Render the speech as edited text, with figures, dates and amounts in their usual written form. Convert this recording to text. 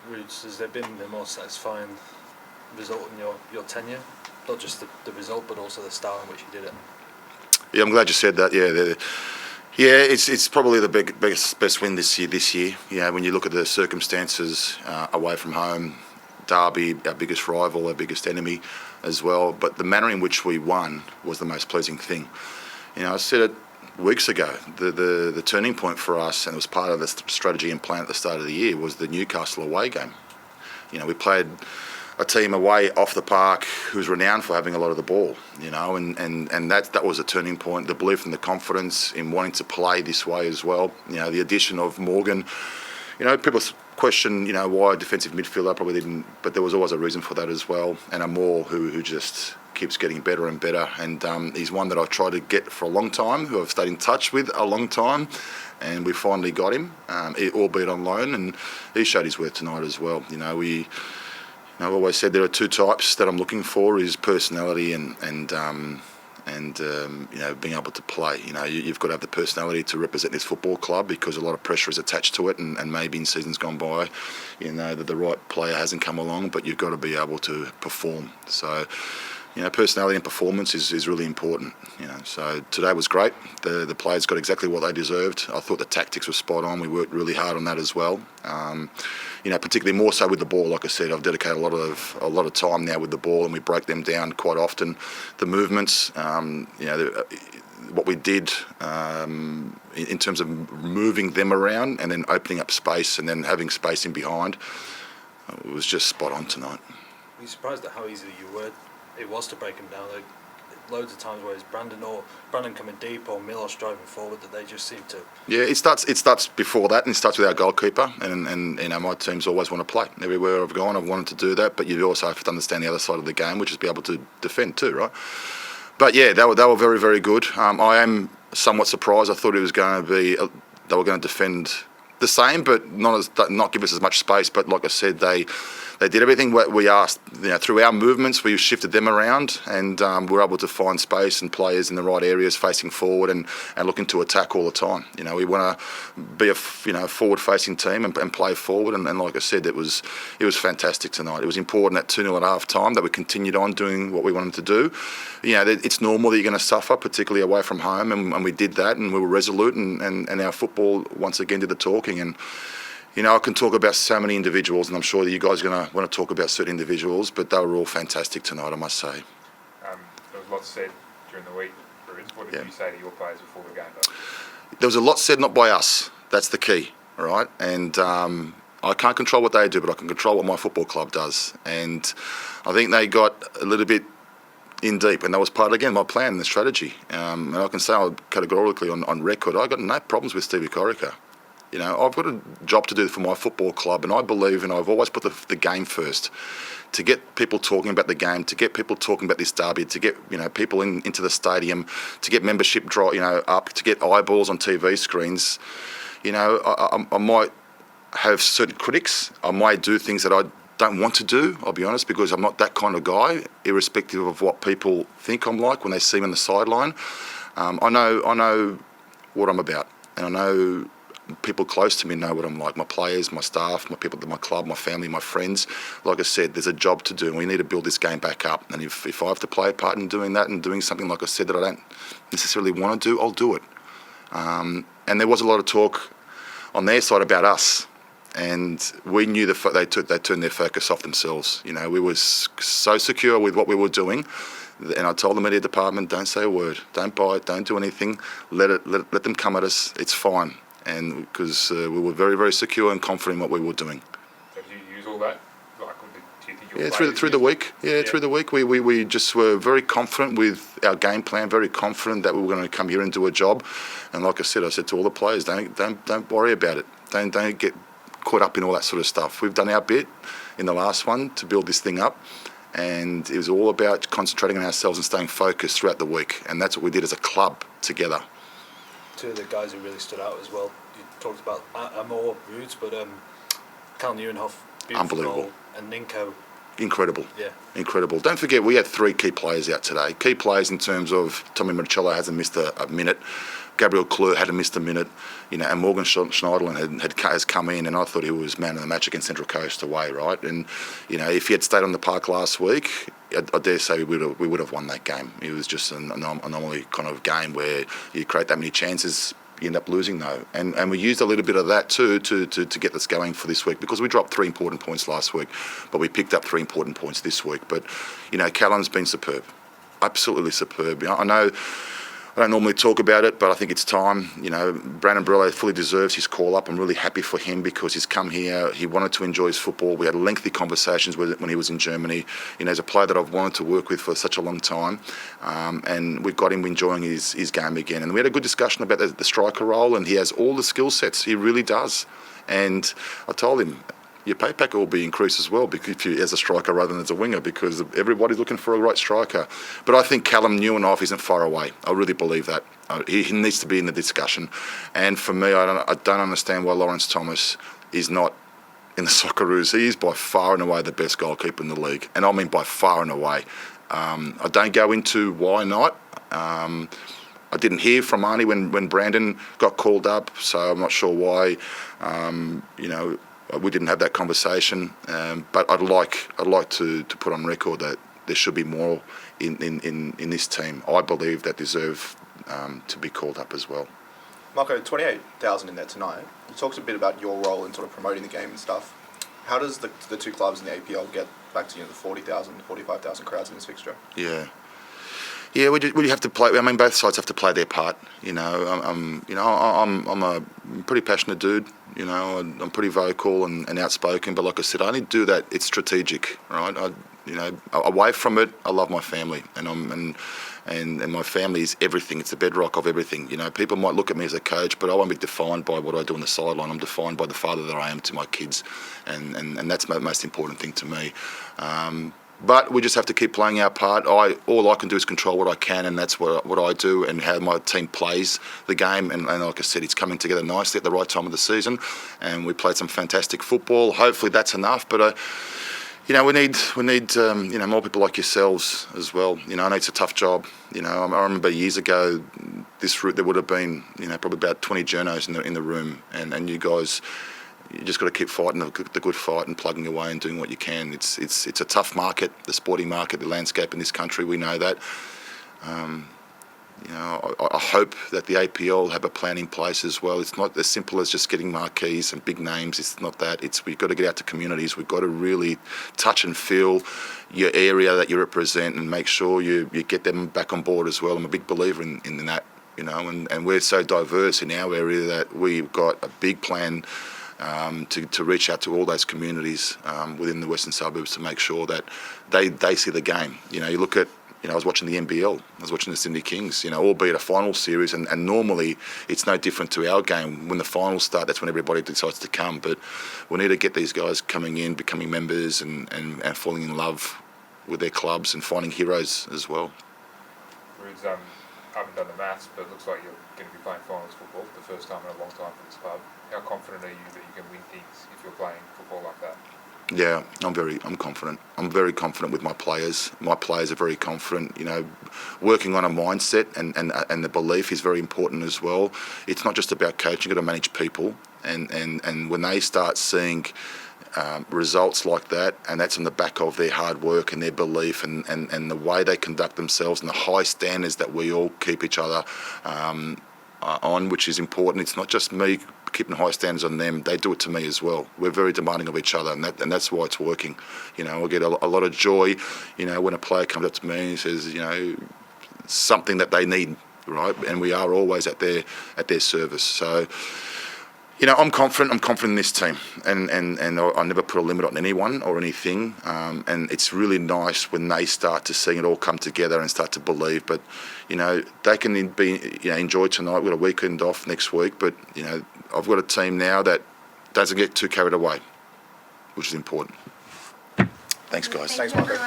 Roots, has there been the most satisfying result in your tenure? Not just the result, but also the style in which you did it. Yeah, I'm glad you said that. Yeah, it's probably the best win this year. Yeah, when you look at the circumstances, away from home, Derby, our biggest rival, our biggest enemy, as well. But the manner in which we won was the most pleasing thing. I said it weeks ago. The turning point for us, and it was part of the strategy and plan at the start of the year, was the Newcastle away game. We played a team away off the park who's renowned for having a lot of the ball, and that was a turning point. The belief and the confidence in wanting to play this way as well. The addition of Morgan. People question, why a defensive midfielder, probably didn't, but there was always a reason for that as well. And Amor, who just keeps getting better and better, and he's one that I've tried to get for a long time, who I've stayed in touch with a long time, and we finally got him, albeit on loan, and he showed his worth tonight as well. I've always said there are two types that I'm looking for: is personality and being able to play. You've got to have the personality to represent this football club, because a lot of pressure is attached to it, and maybe in seasons gone by, that the right player hasn't come along, but you've got to be able to perform. So, personality and performance is really important. So today was great. The players got exactly what they deserved. I thought the tactics were spot on. We worked really hard on that as well. Particularly more so with the ball. Like I said, I've dedicated a lot of time now with the ball, and we break them down quite often. The movements, what we did in terms of moving them around and then opening up space and then having space in behind, it was just spot on tonight. Were you surprised at how easy it was to break them down? Like, loads of times where it's Brandon coming deep or Milos driving forward, that they just seem to... Yeah, it starts before that, and it starts with our goalkeeper, and my teams always want to play. Everywhere I've gone, I've wanted to do that, but you also have to understand the other side of the game, which is be able to defend too, right? But yeah, they were very, very good. I am somewhat surprised. I thought it was going to be they were going to defend the same, but not give us as much space. But like I said, they did everything what we asked. Through our movements, we shifted them around, and we were able to find space and players in the right areas facing forward and looking to attack all the time. We want to be a forward-facing team and play forward. And like I said, it was fantastic tonight. It was important at 2-0 at half time that we continued on doing what we wanted to do. It's normal that you're going to suffer, particularly away from home, and we did that, and we were resolute, and our football once again did the talking. And I can talk about so many individuals, and I'm sure that you guys are going to want to talk about certain individuals, but they were all fantastic tonight, I must say. There was lots said during the week, Rudan. What did you say to your players before the game? There was a lot said, not by us. That's the key, all right? And I can't control what they do, but I can control what my football club does. And I think they got a little bit in deep, and that was part, again, my plan and the strategy. And I can say categorically on record, I got no problems with Stevie Corica. I've got a job to do for my football club, and I believe, and I've always put the game first, to get people talking about the game, to get people talking about this derby, to get people into the stadium, to get membership up, to get eyeballs on TV screens. I might have certain critics. I might do things that I don't want to do, I'll be honest, because I'm not that kind of guy, irrespective of what people think I'm like when they see me on the sideline. I know what I'm about, and I know people close to me know what I'm like. My players, my staff, my people at my club, my family, my friends. Like I said, there's a job to do, and we need to build this game back up. And if I have to play a part in doing that and doing something, like I said, that I don't necessarily want to do, I'll do it. And there was a lot of talk on their side about us, and we knew they turned their focus off themselves. We were so secure with what we were doing, and I told the media department, don't say a word, don't bite, don't do anything, let them come at us, it's fine. And because we were very, very secure and confident in what we were doing. So did you use all that? Do you think through the week. Through the week, we just were very confident with our game plan, very confident that we were going to come here and do a job. And like I said to all the players, don't worry about it. Don't get caught up in all that sort of stuff. We've done our bit in the last one to build this thing up, and it was all about concentrating on ourselves and staying focused throughout the week. And that's what we did as a club together. Two of the guys who really stood out as well. You talked about Amor, Roots, but Cal Neuenhoff, beautiful unbelievable goal, and Ninko incredible. Yeah. Incredible. Don't forget, we had 3 key players out today. Key players in terms of Tommy Muricello hasn't missed a minute. Gabriel Kleur hadn't missed a minute, and Morgan Schneiderlin has come in, and I thought he was man of the match against Central Coast away, right? And if he had stayed on the park last week, I dare say we would have won that game. It was just an anomaly kind of game where you create that many chances, you end up losing though. And we used a little bit of that too to get us going for this week, because we dropped 3 important points last week, but we picked up 3 important points this week. But Callum's been superb, absolutely superb. I know I don't normally talk about it, but I think it's time. Brandon Borrello fully deserves his call up. I'm really happy for him because he's come here. He wanted to enjoy his football. We had lengthy conversations with it when he was in Germany. He's a player that I've wanted to work with for such a long time, and we've got him enjoying his game again. And we had a good discussion about the striker role, and he has all the skill sets. He really does. And I told him, your pay packet will be increased as well because if you as a striker rather than as a winger, because everybody's looking for a right striker. But I think Callum Newenoff isn't far away. I really believe that. He needs to be in the discussion. And for me, I don't understand why Lawrence Thomas is not in the Socceroos. He is by far and away the best goalkeeper in the league. And I mean by far and away. I don't go into why not. I didn't hear from Arnie when Brandon got called up, so I'm not sure why. We didn't have that conversation, but I'd like to put on record that there should be more in this team. I believe that deserve to be called up as well. Marko, 28,000 in there tonight. You talked a bit about your role in sort of promoting the game and stuff. How does the 2 clubs in the APL get back to the 40,000, 45,000 crowds in this fixture? Yeah, we have to play. I mean, both sides have to play their part. I'm a pretty passionate dude. I'm pretty vocal and outspoken. But like I said, I only do that. It's strategic, right? Away from it, I love my family, and my family is everything. It's the bedrock of everything. People might look at me as a coach, but I won't be defined by what I do on the sideline. I'm defined by the father that I am to my kids, and that's the most important thing to me. But we just have to keep playing our part. All I can do is control what I can, and that's what I do, and how my team plays the game. And like I said, it's coming together nicely at the right time of the season, and we played some fantastic football. Hopefully that's enough, but we need more people like yourselves as well. I know it's a tough job. I remember years ago, this route there would have been probably about 20 journos in the room, and you guys. You just got to keep fighting the good fight and plugging away and doing what you can. It's a tough market, the sporting market, the landscape in this country. We know that. I hope that the APL have a plan in place as well. It's not as simple as just getting marquees and big names. It's not that. We've got to get out to communities. We've got to really touch and feel your area that you represent and make sure you get them back on board as well. I'm a big believer in that. And we're so diverse in our area that we've got a big plan. To reach out to all those communities within the western suburbs to make sure that they see the game. You look at, I was watching the NBL, I was watching the Sydney Kings, albeit a final series, and normally it's no different to our game. When the finals start, that's when everybody decides to come. But we need to get these guys coming in, becoming members, and falling in love with their clubs and finding heroes as well. Ruds, I haven't done the maths, but it looks like you're going to be playing finals football for the first time in a long time for this club. How confident are you that you can win things if you're playing football like that? Yeah, I'm confident. I'm very confident with my players. My players are very confident. Working on a mindset and the belief is very important as well. It's not just about coaching. You've got to manage people, and when they start seeing results like that, and that's on the back of their hard work and their belief and the way they conduct themselves and the high standards that we all keep each other on, which is important. It's not just me keeping high standards on them, they do it to me as well. We're very demanding of each other, and that's why it's working. I get a lot of joy, when a player comes up to me and says, something that they need, right? And we are always at their service. So, I'm confident. I'm confident in this team, and I never put a limit on anyone or anything. And it's really nice when they start to see it all come together and start to believe. But they can be enjoy tonight. We've got a weekend off next week, but I've got a team now that doesn't get too carried away, which is important. Thanks, guys. Thanks, Marko.